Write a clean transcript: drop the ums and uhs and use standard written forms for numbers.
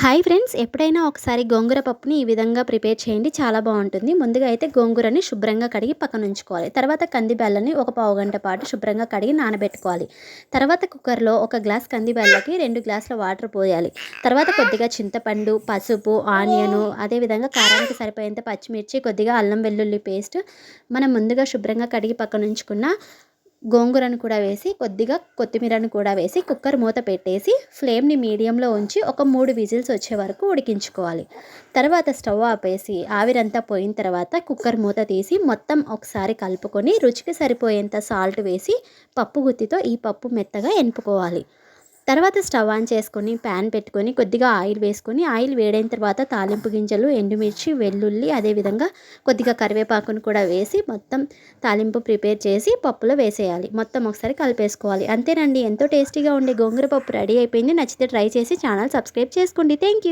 Hi friends, ఎప్పుడైనా ఒకసారి గోంగూర పప్పుని ఈ విధంగా ప్రిపేర్ చేయండి. చాలా బాగుంటుంది. ముందుగా అయితే గోంగూరని శుభ్రంగా కడిగి పక్కన ఉంచుకోవాలి. తర్వాత కంది బెల్లని ఒక పావు గంట పాటు శుభ్రంగా కడిగి నానబెట్టుకోవాలి. తర్వాత కుక్కర్లో ఒక గ్లాస్ కంది బెల్లకి 2 గ్లాసుల వాటర్ పోయాలి. తర్వాత కొద్దిగా చింతపండు, పసుపు, ఆనియను, అదేవిధంగా కారానికి సరిపోయేంత పచ్చిమిర్చి, కొద్దిగా అల్లం వెల్లుల్లి పేస్ట్, మనం ముందుగా శుభ్రంగా కడిగి పక్కన ఉంచుకున్న గోంగూరను కూడా వేసి, కొద్దిగా కొత్తిమీరను కూడా వేసి కుక్కర్ మూత పెట్టేసి ఫ్లేమ్ని మీడియంలో ఉంచి ఒక 3 విజిల్స్ వచ్చే వరకు ఉడికించుకోవాలి. తర్వాత స్టవ్ ఆపేసి ఆవిరంతా పోయిన తర్వాత కుక్కర్ మూత తీసి మొత్తం ఒకసారి కలుపుకొని రుచికి సరిపోయేంత సాల్ట్ వేసి పప్పు గుత్తితో ఈ పప్పు మెత్తగా ఎనుపుకోవాలి. తర్వాత స్టవ్ ఆన్ చేసుకొని ప్యాన్ పెట్టుకొని కొద్దిగా ఆయిల్ వేసుకొని, ఆయిల్ వేడైన తర్వాత తాలింపు గింజలు, ఎండుమిర్చి, వెల్లుల్లి, అదేవిధంగా కొద్దిగా కరివేపాకును కూడా వేసి మొత్తం తాలింపు ప్రిపేర్ చేసి పప్పులో వేసేయాలి. మొత్తం ఒకసారి కలిపేసుకోవాలి. అంతేనండి, ఎంతో టేస్టీగా ఉండే గోంగూర పప్పు రెడీ అయిపోయింది. నచ్చితే ట్రై చేసి ఛానల్ సబ్స్క్రైబ్ చేసుకోండి. Thank you.